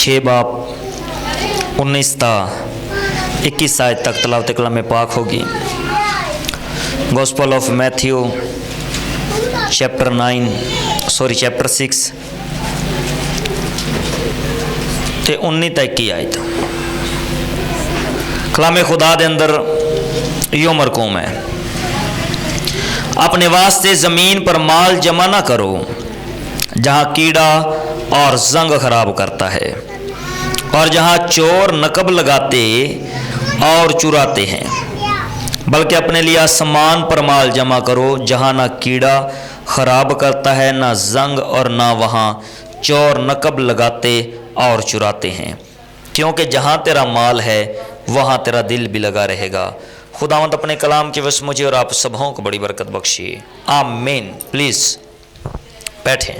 6 बाब 19 ता 21 आयत तक तलावत कलाम पाक होगी। गॉस्पल ऑफ मैथ्यू चैप्टर 6 ते 19 तक की आयत। कलाम खुदा दे अंदर यो मरकूम है, अपने वास्ते ज़मीन पर माल जमा ना करो जहाँ कीड़ा और जंग खराब करता है और जहाँ चोर नकब लगाते और चुराते हैं, बल्कि अपने लिए आसमान पर माल जमा करो जहाँ ना कीड़ा खराब करता है, ना जंग और ना वहाँ चोर नकब लगाते और चुराते हैं, क्योंकि जहाँ तेरा माल है वहाँ तेरा दिल भी लगा रहेगा। खुदावंद अपने कलाम के वश मुझे और आप सबों को बड़ी बरकत बख्शिए, आमीन। प्लीज़ बैठें।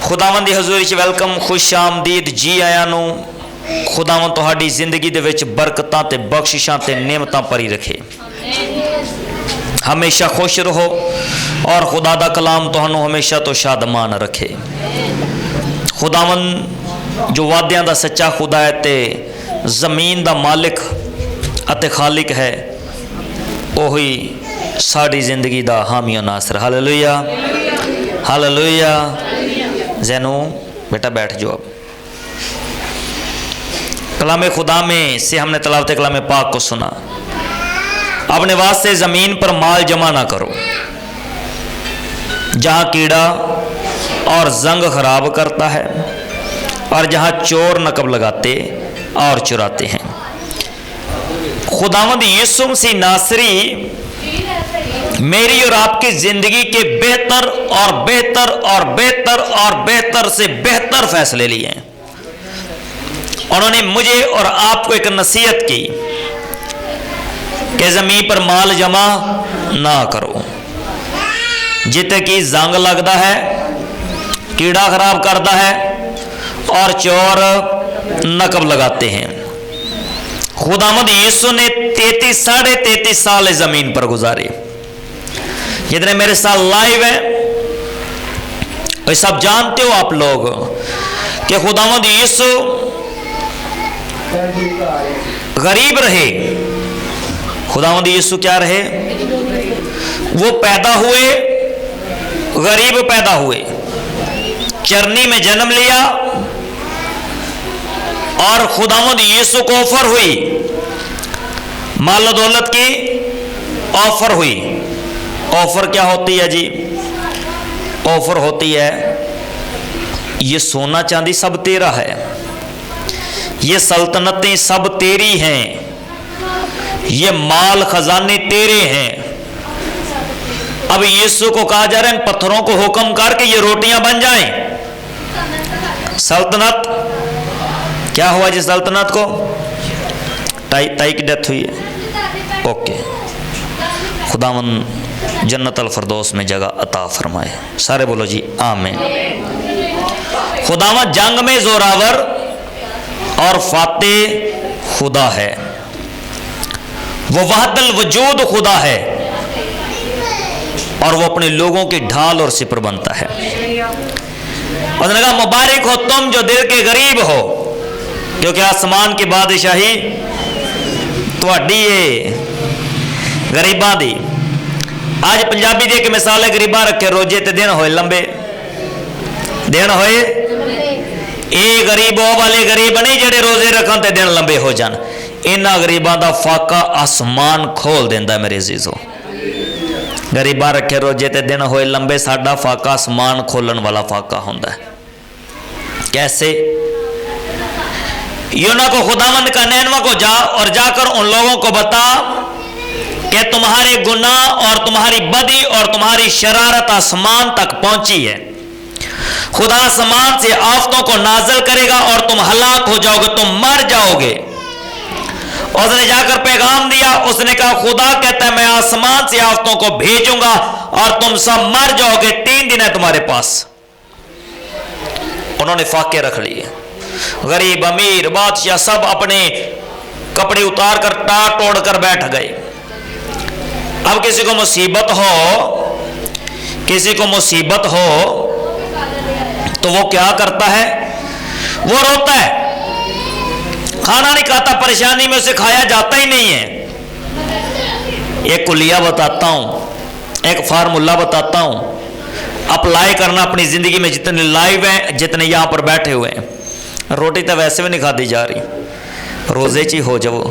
खुदावंद दी हज़ूरी च वेलकम, खुश आमदीद, जी आया नू। खुदावंद तुहाडी जिंदगी दे विच बरकतां ते बख्शिशां ते नेमतां भरी रखे, हमेशा खुश रहो और खुदा दा कलाम तुहानू हमेशा तो शादमान रखे। खुदावंद जो वादियां दा सच्चा खुदा है ते ज़मीन दा मालिक अते खालिक है, ओही साड़ी जिंदगी दा हामी और नासर। Hallelujah, hallelujah. जैनू बेटा बैठ जाओ। अब कलाम खुदा में से हमने तलावत कलाम पाक को सुना, अपने वास्ते ज़मीन पर माल जमा ना करो जहाँ कीड़ा और जंग खराब करता है और जहाँ चोर नकब लगाते और चुराते हैं। खुदावंद यीशु मसीह नासरी मेरी और आपकी जिंदगी के बेहतर और बेहतर और बेहतर और बेहतर से बेहतर फैसले लिए हैं। उन्होंने मुझे और आपको एक नसीहत की कि ज़मीन पर माल जमा ना करो जिते कि जंग लगता है, कीड़ा खराब करता है और चोर नकब लगाते हैं। खुदावंद यीशु ने 33 साल ज़मीन पर गुजारे। जितने मेरे साथ लाइव है वे सब जानते हो आप लोग कि खुदावंद यीशु गरीब रहे। खुदावंद यीशु क्या रहे? वो पैदा हुए, गरीब पैदा हुए, चरनी में जन्म लिया और खुदावंद यीशु को ऑफर हुई, माल दौलत की ऑफर हुई। ऑफर क्या होती है जी? ऑफर होती है ये सोना चांदी सब तेरा है, ये सल्तनतें सब तेरी हैं, ये माल खजाने तेरे हैं। अब यीशु को कहा जा रहा है पत्थरों को हुक्म करके ये रोटियां बन जाएं। सल्तनत क्या हुआ जी? सल्तनत को ताई की डेथ हुई है। ओके, खुदावंद जन्नत अल फरदौस में जगह अता फरमाए। सारे बोलो जी आमीन। खुदावंद जंग में जोरावर और फाते खुदा है, वो वहदल वजूद खुदा है और वो अपने लोगों की ढाल और सिपर बनता है। उसने कहा मुबारक हो तुम जो दिल के गरीब हो, क्योंकि आसमान की बादशाही तुहाडी है। गरीबां दी आज पंजाबी दी एक मिसाल है, गरीबां रखे रोजे ते दिन होए लंबे, दिन होए। ये गरीब वो वाले गरीब नहीं जेडे रोजे रखन ते दिन लंबे हो जान। इन्हां गरीबां दा फाका आसमान खोल देंदा मेरे अजीजों। गरीबां रखे रोजे ते दिन होए लंबे, साडा फाका आसमान खोलन वाला फाका होंदा है। कैसे? यूना को खुदावंद का नैनवा को जा और जाकर उन लोगों को बता कि तुम्हारे गुनाह और तुम्हारी बदी और तुम्हारी शरारत आसमान तक पहुंची है। खुदा आसमान से आफतों को नाजल करेगा और तुम हलाक हो जाओगे, तुम मर जाओगे। उसने जाकर पैगाम दिया, उसने कहा खुदा कहता है मैं आसमान से आफतों को भेजूंगा और तुम सब मर जाओगे, 3 दिन है तुम्हारे पास। उन्होंने फाके रख लिए, गरीब अमीर बादशाह सब अपने कपड़े उतार कर टाट तोड़ कर बैठ गए। अब किसी को मुसीबत हो तो वो क्या करता है, वो रोता है, खाना नहीं खाता, परेशानी में उसे खाया जाता ही नहीं है। एक कुलिया बताता हूं, एक फार्मूला बताता हूं, अप्लाई करना अपनी जिंदगी में। जितने लाइव हैं, जितने यहां पर बैठे हुए हैं, रोटी तो वैसे भी नहीं खाती जा रही, रोजे ची हो जाओ,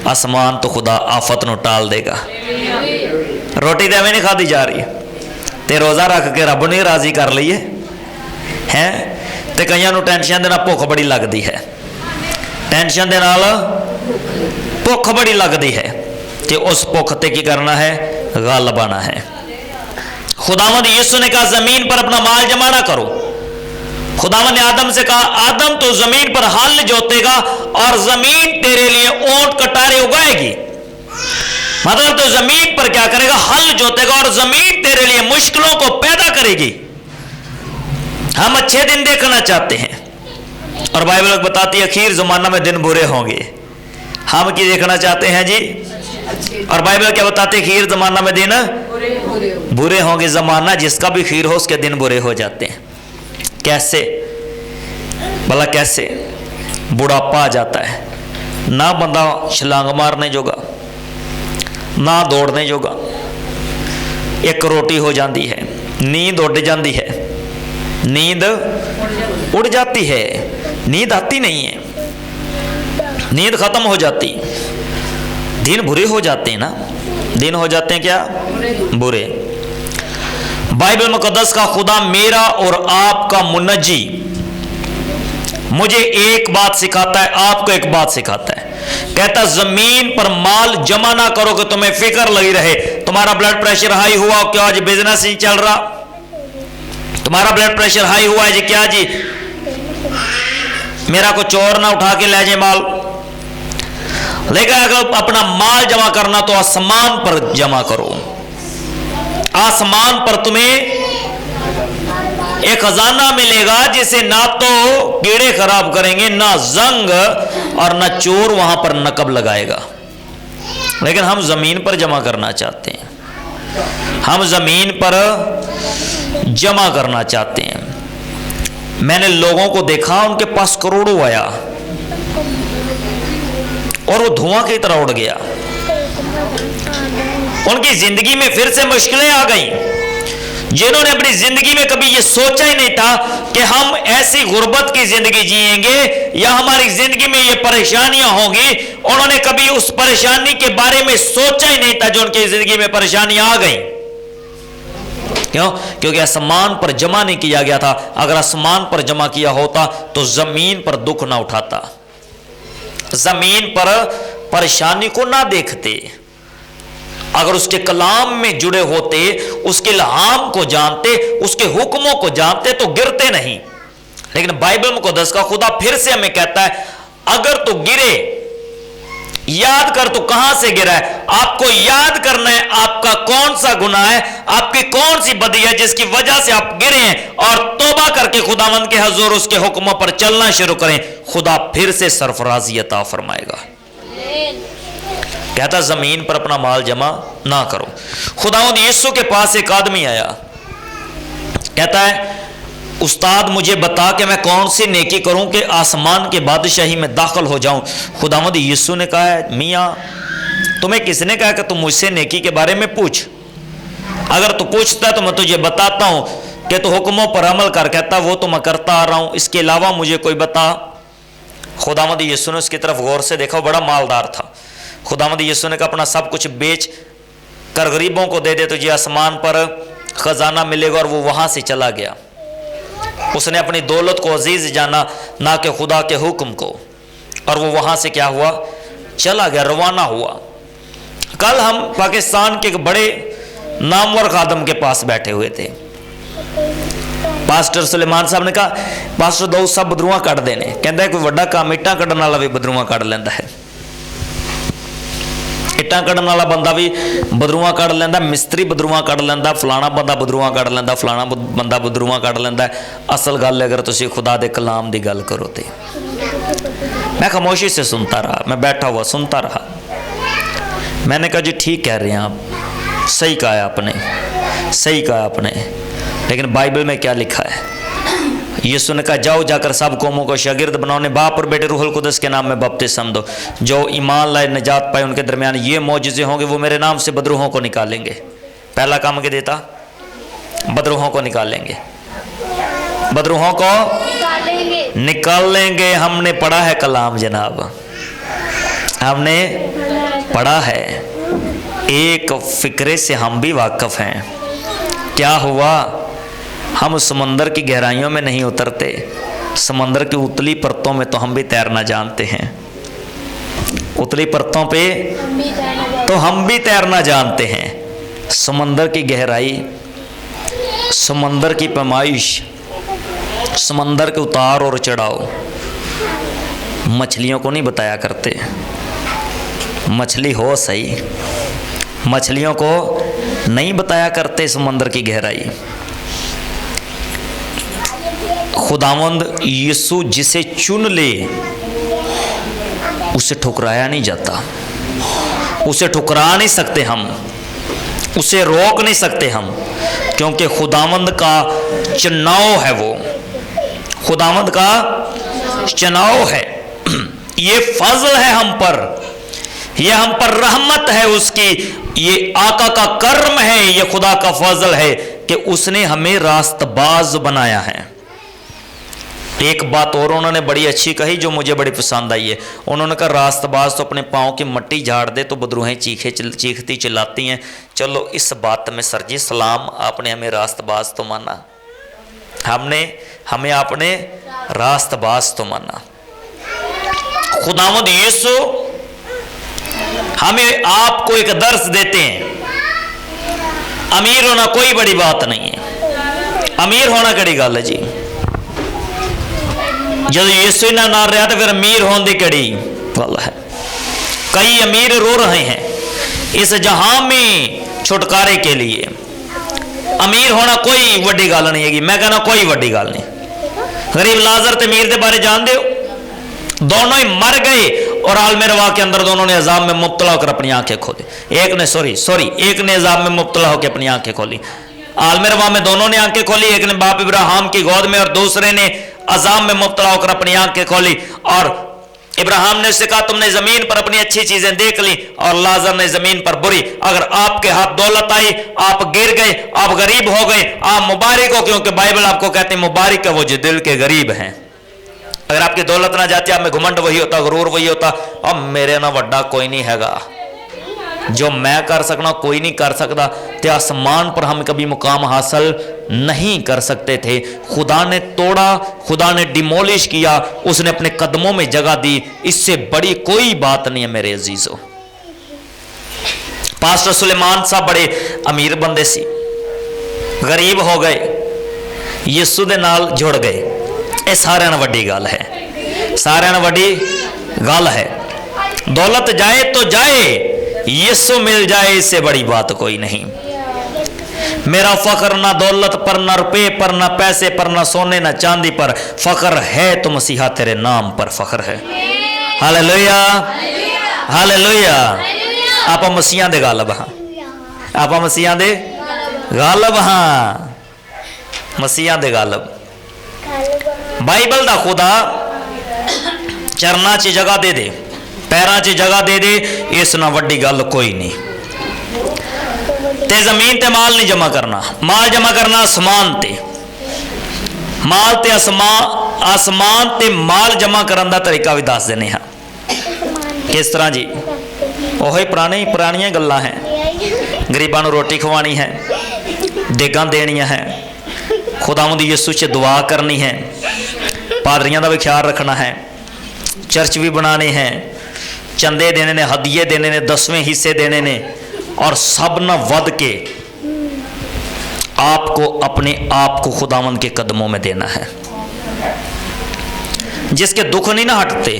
आसमान तो खुदा आफत न टाल देगा। रोटी तो एवं नहीं खाती जा रही, ते रोज़ा रख के रब ने राजी कर लीए हैं। तो कईयां नूं टेंशन दे नाल भुख बड़ी लगती है, टेंशन दे नाल भुख बड़ी लगती है, तो उस भुख ते की करना है, गालिब आना है। खुदावंद यीशु ने कहा जमीन पर अपना माल जमा ना करो। खुदावंद ने आदम से कहा, आदम तो जमीन पर हल जोतेगा और जमीन तेरे लिए ऊंट कटारे उगाएगी। मतलब तो जमीन पर क्या करेगा, हल जोतेगा और जमीन तेरे लिए मुश्किलों को पैदा करेगी। हम अच्छे दिन देखना चाहते हैं और बाइबल बताती है अखीर जमाना में दिन बुरे होंगे। हम क्या देखना चाहते हैं जी, और बाइबल क्या बताती है, खीर जमाना में दिन बुरे होंगे। जमाना जिसका भी खीर हो उसके दिन बुरे हो जाते हैं। कैसे भला, कैसे? बुढ़ापा आ जाता है, ना बंदा छलांग मारने जोगा, ना दौड़ने जोगा, एक रोटी हो जाती है, नींद उड़ जाती है, नींद उड़ जाती है, नींद आती नहीं है, नींद खत्म हो जाती, दिन बुरे हो जाते हैं ना, दिन हो जाते हैं क्या, बुरे। बाइबल मुकद्दस का खुदा मेरा और आपका मुनज्जी मुझे एक बात सिखाता है, आपको एक बात सिखाता है। कहता जमीन पर माल जमा ना करो कि तुम्हें फिक्र लगी रहे। तुम्हारा ब्लड प्रेशर हाई हुआ, क्या आज बिजनेस नहीं चल रहा? तुम्हारा ब्लड प्रेशर हाई हुआ है जी, क्या जी मेरा को चोर ना उठा के ले जाए माल। लेकिन अगर अपना माल जमा करना तो आसमान पर जमा करो। आसमान पर तुम्हें एक खजाना मिलेगा जिसे ना तो कीड़े खराब करेंगे, ना जंग और ना चोर वहां पर नकब लगाएगा। लेकिन हम जमीन पर जमा करना चाहते हैं, हम जमीन पर जमा करना चाहते हैं। मैंने लोगों को देखा, उनके पास करोड़ों आया और वो धुआं की तरह उड़ गया। उनकी जिंदगी में फिर से मुश्किलें आ गई, जिन्होंने अपनी जिंदगी में कभी ये सोचा ही नहीं था कि हम ऐसी गुर्बत की जिंदगी जिएंगे या हमारी जिंदगी में ये परेशानियां होंगी। उन्होंने कभी उस परेशानी के बारे में सोचा ही नहीं था जो उनकी जिंदगी में परेशानियां आ गई। क्यों? क्योंकि आसमान पर जमा नहीं किया गया था। अगर आसमान पर जमा किया होता तो जमीन पर दुख ना उठाता, जमीन पर परेशानी को ना देखते। अगर उसके कलाम में जुड़े होते, उसके इल्हाम को जानते, उसके हुक्मों को जानते तो गिरते नहीं। लेकिन बाइबल मुकद्दस का खुदा फिर से हमें कहता है, अगर तू गिरे याद कर तू कहां से गिरा है। आपको याद करना है आपका कौन सा गुनाह है, आपकी कौन सी बदी है जिसकी वजह से आप गिरे हैं, और तौबा करके खुदावंद के हजूर उसके हुक्मों पर चलना शुरू करें। खुदा फिर से सरफराजी अता फरमाएगा। कहता जमीन पर अपना माल जमा ना करो। खुदावंद यीशु के पास एक आदमी आया, कहता है उस्ताद मुझे बता कि मैं कौन सी नेकी करूं कि आसमान के बादशाही में दाखिल हो जाऊं। खुदावंद यीशु ने कहा है, मियाँ तुम्हें किसने कहा कि तुम मुझसे नेकी के बारे में पूछ? अगर तू पूछता तो मैं तुझे बताता हूं कि तू हुक्मों पर अमल कर। कहता वो तो मैं करता आ रहा हूं, इसके अलावा मुझे कोई बता। खुदावंद यीशु ने उसकी तरफ गौर से देखा, बड़ा मालदार था। खुदावंद यीशु ने कहा अपना सब कुछ बेच कर गरीबों को दे दे, तुझे आसमान पर खजाना मिलेगा। और वो वहां से चला गया। उसने अपनी दौलत को अजीज जाना, ना कि खुदा के हुक्म को, और वो वहां से क्या हुआ, चला गया, रवाना हुआ। कल हम पाकिस्तान के एक बड़े नामवर खादम के पास बैठे हुए थे। पास्टर सुलेमान साहब ने कहा पास्टर दो सब बदरूआ कट देने, कहता है कोई वड्डा काम इट्टां कढ़न वाला भी बदरूआ कट लेंदा है। इट्टां कढ़न वाला बंदा भी बदरूआ कढ़ लेंदा, मिस्त्री बदरूआ कढ़ लेंदा, फलाना बंदा बदरूआ कढ़ लेंदा, फलाना बंदा बदरूआ कढ़ लेंदा। असल गल अगर तुसीं खुदा दे कलाम दी गल करो तो मैं खामोशी से सुनता रहा, मैं बैठा हुआ सुनता रहा। मैंने कहा जी ठीक कह रहे हैं आप, सही कहा है आपने, सही कहा आपने, लेकिन बाइबल में क्या लिखा है? यीशु ने कहा जाओ जाकर सब कौमों को शागिर्द बनाओ, ने बाप और बेटे रूहुल कुदस के नाम में बपतिस्म दो। जो ईमान लाए निजात पाए उनके दरमियान ये मौजूज़े होंगे, वो मेरे नाम से बदरूहों को निकालेंगे। पहला काम के देता, बदरूहों को निकालेंगे, बदरूहों को निकाल लेंगे। हमने पढ़ा है कलाम जनाब, हमने पढ़ा है, एक फिक्रे से हम भी वाकिफ़ हैं। क्या हुआ, हम समंदर की गहराइयों में नहीं उतरते, समंदर की उतली परतों में तो हम भी तैरना जानते हैं, उतली परतों पे तो हम भी तैरना जानते हैं। समंदर की गहराई, समंदर की पैमाइश, समंदर के उतार और चढ़ाव मछलियों को नहीं बताया करते। मछली हो सही, मछलियों को नहीं बताया करते समंदर की गहराई। खुदावंद यीशु जिसे चुन ले उसे ठुकराया नहीं जाता, उसे ठुकरा नहीं सकते हम, उसे रोक नहीं सकते हम, क्योंकि खुदावंद का चुनाव है, वो खुदावंद का चुनाव है। ये फजल है हम पर, ये हम पर रहमत है उसकी, ये आका का कर्म है, ये खुदा का फजल है कि उसने हमें रास्तबाज बनाया है। एक बात और उन्होंने बड़ी अच्छी कही जो मुझे बड़ी पसंद आई है। उन्होंने कहा रास्तबाज तो अपने पाँव की मट्टी झाड़ दे तो बदरूहें चीखती चिल्लाती हैं। चलो इस बात में सर जी सलाम, आपने हमें रास्तबाज तो माना, हमें आपने रास्तबाज तो माना। खुदावंद यीशु हमें आपको एक दर्स देते हैं। अमीर होना कोई बड़ी बात नहीं है, अमीर होना कड़ी गल है जी। जो यीशु ना ना रहा तो फिर अमीर होने की कड़ी गल है। कई अमीर रो रहे हैं इस जहां में छुटकारे के लिए। अमीर होना कोई वड्डी गल नहीं है, मैं कहना कोई वड्डी गल नहीं। गरीब लाजर ते अमीर के बारे जान दो, दोनों ही मर गए और आलम रवा के अंदर दोनों ने अजाब में मुब्तला होकर अपनी आंखें खोली। एक ने अजाब में मुब्तला होकर अपनी आंखें खोली। आलम रवा में दोनों ने आंखें खोली, एक ने बाप इब्राहिम की गोद में और दूसरे ने अजाब में मुब्तला होकर अपनी आंखें खोली। और इब्राहिम ने उससे कहा तुमने जमीन पर अपनी अच्छी चीजें देख ली और लाजर ने जमीन पर बुरी। अगर आपके हाथ दौलत आई, आप गिर गए, आप गरीब हो गए, आप मुबारक हो, क्योंकि बाइबल आपको कहते हैं मुबारक है वो जो दिल के गरीब हैं। अगर आपकी दौलत ना जाती, आप में घुमंड वही होता, गुरूर वही होता, अब मेरे ना वड्डा कोई नहीं हैगा, जो मैं कर सकना कोई नहीं कर सकता, तो आसमान पर हम कभी मुकाम हासिल नहीं कर सकते थे। खुदा ने तोड़ा, खुदा ने डिमोलिश किया, उसने अपने कदमों में जगह दी। इससे बड़ी कोई बात नहीं है मेरे अजीजों। पास्टर सुलेमान साहब बड़े अमीर बंदे सी, गरीब हो गए, यीशु दे नाल जुड़ गए। ये सारे वड्डी गल है, सारे वड्डी गल है। दौलत जाए तो जाए, यीशु मिल जाए, इससे बड़ी बात कोई नहीं। मेरा फख्र ना दौलत पर, ना रुपये पर, ना पैसे पर, ना सोने ना चांदी पर, फख्र है तो मसीहा तेरे नाम पर फख्र है। Hallelujah, hallelujah. आप मसीहा दे गालब हाँ, आप मसीहा दे गालब हाँ, मसीहा दे गालब। बाइबल दा खुदा चरना च जगह दे दे, पैरों च जगह दे दे, इस ना वड्डी गल कोई नहीं। ते जमीन ते माल नहीं जमा करना, माल जमा करना आसमान ते। माल ते आसमान ते माल जमा करने का तरीका भी दस देने हाँ। किस तरह जी? ओही पुरानियां गल्लां हैं। गरीबां नूं रोटी खवानी है, देगां देनियां है, खुदावंद यीशु से दुआ करनी है, पादरियां का भी ख्याल रखना है, चर्च भी बनाने हैं, चंदे देने ने, हदिये देने ने, 10वें हिस्से देने ने, और सब न वध के आपको अपने आप को खुदावंद के कदमों में देना है। जिसके दुख नहीं ना हटते,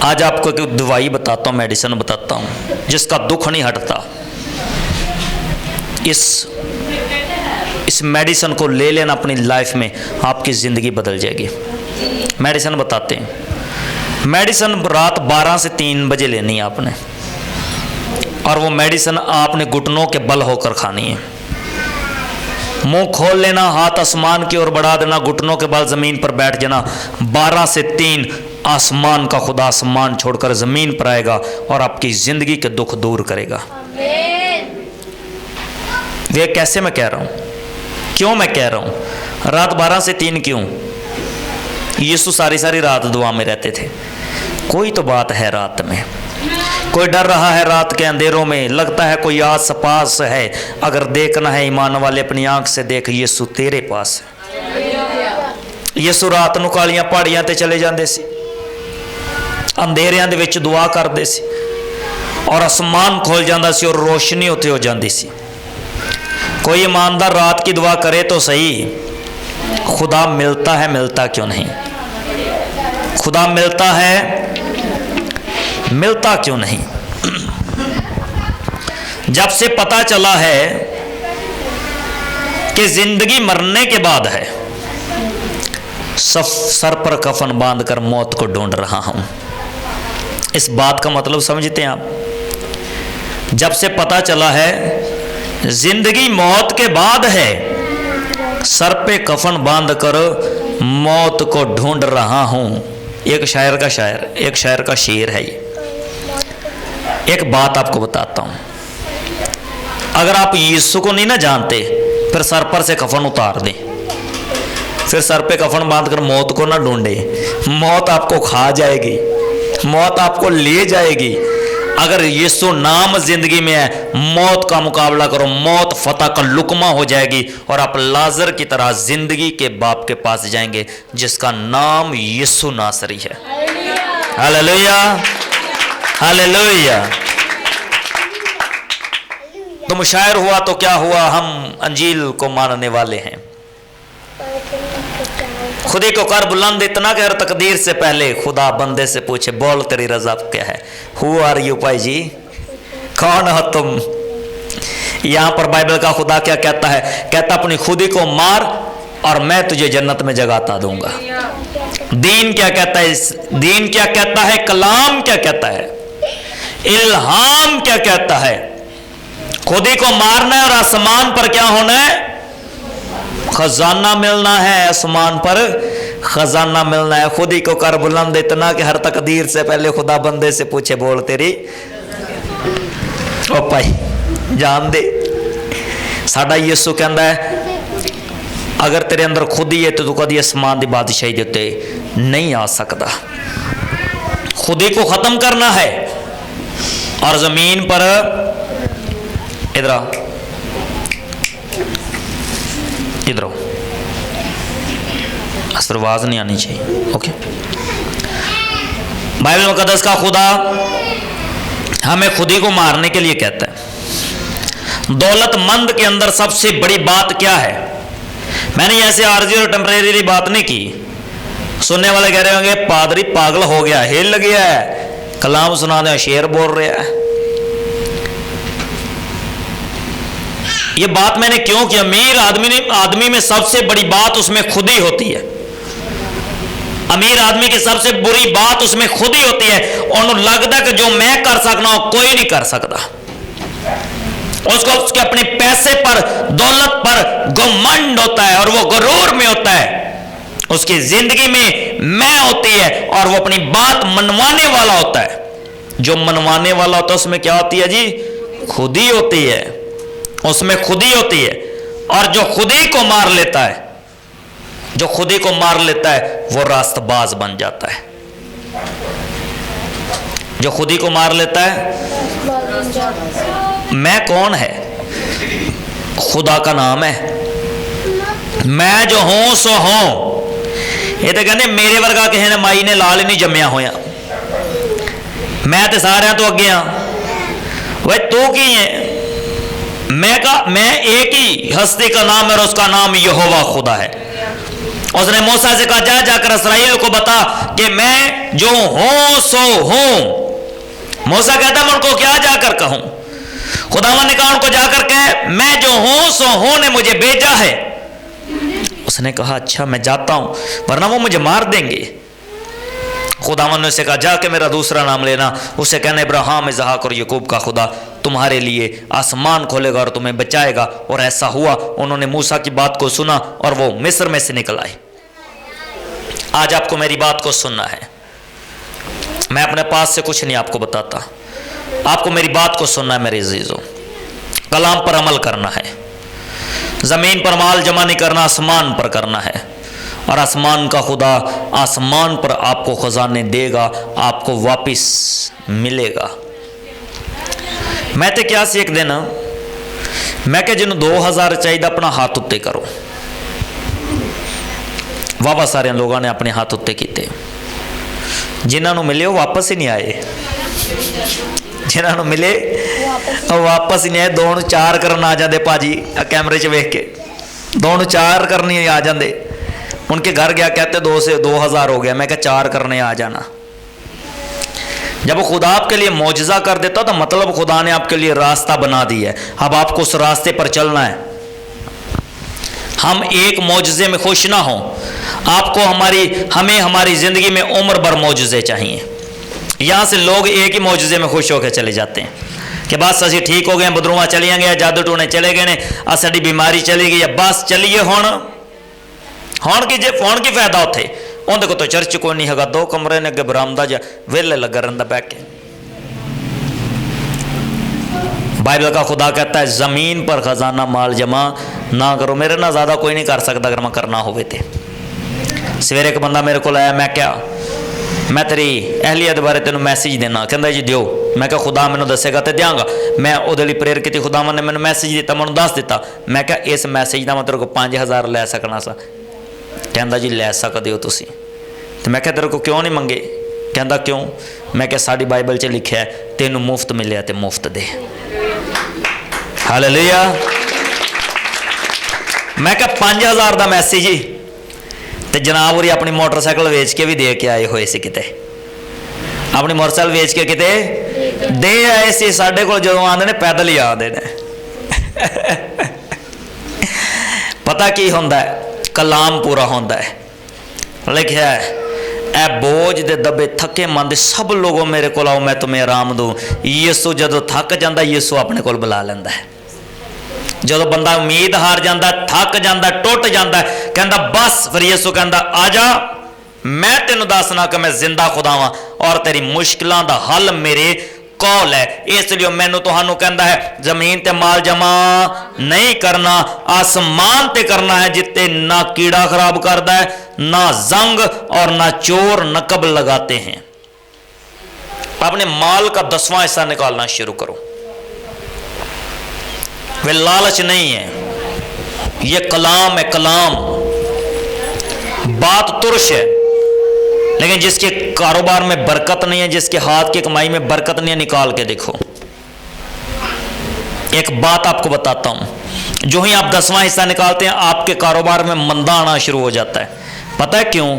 आज आपको एक दवाई बताता हूँ, मेडिसिन बताता हूँ, जिसका दुख नहीं हटता, इस मेडिसिन को ले लेना अपनी लाइफ में, आपकी ज़िंदगी बदल जाएगी। मेडिसिन बताते हैं। मेडिसिन रात 12 से 3 बजे लेनी है आपने, और वो मेडिसिन आपने घुटनों के बल होकर खानी है। मुंह खोल लेना, हाथ आसमान की ओर बढ़ा देना, घुटनों के बल जमीन पर बैठ जाना। 12 से 3 आसमान का खुदा आसमान छोड़कर जमीन पर आएगा और आपकी जिंदगी के दुख दूर करेगा। वे कैसे मैं कह रहा हूं, क्यों मैं कह रहा हूं? रात 12 से 3 क्यों? यीशु सारी रात दुआ में रहते थे। कोई तो बात है रात में, कोई डर रहा है रात के अंधेरों में, लगता है कोई आस पास है। अगर देखना है ईमान वाले अपनी आंख से देख, यीशु तेरे पास है। यीशु रात ਨੂੰ ਕਾਲੀਆਂ ਪਹਾੜੀਆਂ ਤੇ ਚਲੇ ਜਾਂਦੇ ਸੀ, ਅੰਧੇਰਿਆਂ ਦੇ ਵਿੱਚ ਦੁਆ ਕਰਦੇ ਸੀ और आसमान खोल जाता सी और रोशनी उत्ते हो जाती सी। कोई ईमानदार रात की दुआ करे तो सही, खुदा मिलता है, मिलता क्यों नहीं? खुदा मिलता है, मिलता क्यों नहीं? जब से पता चला है कि जिंदगी मरने के बाद है, सर पर कफन बांधकर मौत को ढूंढ रहा हूं। इस बात का मतलब समझते हैं आप? जब से पता चला है जिंदगी मौत के बाद है, सर पे कफन बांधकर मौत को ढूंढ रहा हूं। एक शायर का शेर है ये। एक बात आपको बताता हूं, अगर आप यीशु को नहीं ना जानते, फिर सर पर से कफन उतार दें, फिर सर पे कफन बांधकर मौत को ना ढूंढे, मौत आपको खा जाएगी, मौत आपको ले जाएगी। अगर यीशु नाम जिंदगी में है, मौत का मुकाबला करो, मौत फतह का लुकमा हो जाएगी और आप लाजर की तरह जिंदगी के बाप के पास जाएंगे जिसका नाम यीशु नासरी है। Hallelujah, hallelujah. तो मुशायर हुआ तो क्या हुआ, हम अंजील को मानने वाले हैं। खुदी को कर बुलंद इतना कि हर तकदीर से पहले खुदा बंदे से पूछे, बोल तेरी रजा क्या है? हु आर यू भाई जी, कौन हो तुम? यहां पर बाइबल का खुदा क्या कहता है? कहता अपनी खुदी को मार और मैं तुझे जन्नत में जगाता दूंगा। दीन क्या कहता है? दीन क्या कहता है? कलाम क्या कहता है? इल्हाम क्या कहता है? खुदी को मारना है और आसमान पर क्या होना है? खजाना मिलना है। आसमान पर खजाना मिलना है। खुदी को कर बुलंद इतना कि हर तकदीर से पहले खुदा बंदे से पूछे, बोल तेरी ओ भाई जान दे। साडा यीशु कहता है अगर तेरे अंदर खुदी है तो तू कभी आसमान की बादशाही के उत्ते नहीं आ सकता। खुदी को खत्म करना है और जमीन पर इधर इधर असर आवाज नहीं आनी चाहिए। ओके, बाइबल मुकद्दस का खुदा हमें खुदी को मारने के लिए कहता है। दौलतमंद के अंदर सबसे बड़ी बात क्या है? मैंने ऐसे आर्जी और टेम्परेरी बात नहीं की। सुनने वाले कह रहे होंगे पादरी पागल हो गया, हिल गया है, कलाम सुना दे शेर बोल रहा है। ये बात मैंने क्यों की? अमीर आदमी में सबसे बड़ी बात उसमें खुदी होती है। अमीर आदमी की सबसे बुरी बात उसमें खुदी होती है। उन्हें लगता है कि जो मैं कर सकना हूं कोई नहीं कर सकता। उसको उसके अपने पैसे पर, दौलत पर घमंड होता है और वो गुरूर में होता है। उसकी जिंदगी में मैं होती है और वो अपनी बात मनवाने वाला होता है। जो मनवाने वाला होता है उसमें क्या होती है जी? खुदी होती है, उसमें खुदी होती है। और जो खुदी को मार लेता है, जो खुदी को मार लेता है वो रास्तबाज बन जाता है। जो खुदी को मार लेता है, मैं कौन है? खुदा का नाम है। मैं जो हूं सो हूं। ये तो कहते मेरे वर्गा किसी ने माई ने लाल ही नहीं जम्मिया होया, मैं तो सारे तो अगे हाँ। वह तू की है? मैं एक ही हस्ती का नाम है और उसका नाम यहोवा खुदा है। उसने मूसा से कहा जा जाकर इसराइल को बता कि मैं जो हूं सो हूं। मूसा कहता मैं उनको क्या जाकर कहूं? खुदावन ने कहा उनको जाकर कह मैं जो हूं सो हूं ने मुझे भेजा है। उसने कहा अच्छा मैं जाता हूं वरना वो मुझे मार देंगे। खुदावन ने उसे कहा जाके मेरा दूसरा नाम लेना, उसे कहना इब्राहिम, इसहाक और याकूब का खुदा। तुम्हारे लिए आसमान खोलेगा और तुम्हें बचाएगा। और ऐसा हुआ, उन्होंने मूसा की बात को सुना और वो मिस्र में से निकल आए। आज आपको मेरी बात को सुनना है। मैं अपने पास से कुछ नहीं आपको बताता, आपको मेरी बात को सुनना है मेरे अजीजों। कलाम पर अमल करना है। ज़मीन पर माल जमा नहीं करना, आसमान पर करना है। और आसमान का खुदा आसमान पर आपको खजाने देगा, आपको वापस मिलेगा। मैं तो क्या सी एक दिन मैं क्या जिन्होंने 2000 चाहिए अपना हाथ उत्ते करो। वाह सारे लोगों ने अपने हाथ उत्ते किए। जिन्होंने मिले वो वापस ही नहीं आए, जिन्होंने मिले वो वापस ही नहीं आए। 2-4 करन आ जाते भाजी, कैमरे च वेख के 2-4 करने आ जाते। उनके घर गया, कहते 2000 हो गया। मैं क्या 4 करने आ जाना। जब वो खुदा आपके लिए मौजज़ा कर देता तो मतलब खुदा ने आपके लिए रास्ता बना दिया है। अब आपको उस रास्ते पर चलना है। हम एक मौजज़े में खुश ना हों। आपको हमें हमारी ज़िंदगी में उम्र भर मौजज़े चाहिए। यहाँ से लोग एक ही मौजज़े में खुश होकर चले जाते हैं कि बस असी ठीक हो गए, बदरूआ चलिया गया, जादू टूने चले गए ने, साड़ी बीमारी चली गई, बस चलिए हुण की फायदा उत्थे। उन्हें को तो चर्च कोई नहीं है, 2 कमरे ने अगे बरामदा जा वेले लगा रहा बैठ के। बाइबल का खुदा कहता है ज़मीन पर खजाना माल जमा ना करो। मेरे ना ज़्यादा कोई नहीं कर सकता अगर मैं करना होवे ते। सवेरे एक बंदा मेरे को आया, मैं क्या मैं तेरी अहलियत बारे तेन मैसेज देना, कहता जी दियो। मैं क्या खुदा मैंने दसेगा तो देंगा। मैं वो लिए प्रेयर की, खुदा ने मैंने मैसेज दिता, मैं दस दिता। मैं क्या इस मैसेज का मैं तेरे को 5000 लै सकना सा। कहता जी लै सकते हो तुसी। तो मैं क्या तेरे को क्यों नहीं मंगे। कहता क्यों। मैं क्या साड़ी बाइबल च लिखा है तेन मुफ्त मिले तो मुफ्त दे। हालेलुया। मैं क्या 5000 का मैसेज ही तो जनाब उरी अपनी मोटरसाइकिल वेच के भी दे के आए हुए सी, किते अपनी मोटरसाइकिल वेच के किते दे आए सी। साडे कोल जदों आंदे ने पैदल ही आंदे ने। पता की होंदा है, कलाम पूरा होंदा है। लिखा है ए बोझ दे दबे थके मंद सब लोगों मेरे को आओ मैं तुम्हें आराम दूँ। यीशु जदों थक जाता यीशु अपने को बुला लेंदा है। जो बंदा उम्मीद हार जाता, थक जाता, टुट जाता, कहता बस, फिर यीशु कहता आ जा, मैं तेन दसना कि मैं जिंदा खुदा वां और तेरी मुश्किलों का हल मेरे कौल है। इसलिए मैनू तुहानू कहता है जमीन ते माल जमा नहीं करना, आसमान ते करना है जिते ना कीड़ा खराब करता है, ना जंग और ना चोर नकब लगाते हैं। अपने माल का 10वां हिस्सा निकालना शुरू करो। वे लालच नहीं है, ये कलाम है। कलाम बात तुरश है, लेकिन जिसके कारोबार में बरकत नहीं है, जिसके हाथ की कमाई में बरकत नहीं है, निकाल के देखो। एक बात आपको बताता हूं, जो ही आप 10वां हिस्सा निकालते हैं आपके कारोबार में मंदा आना शुरू हो जाता है। पता है क्यों?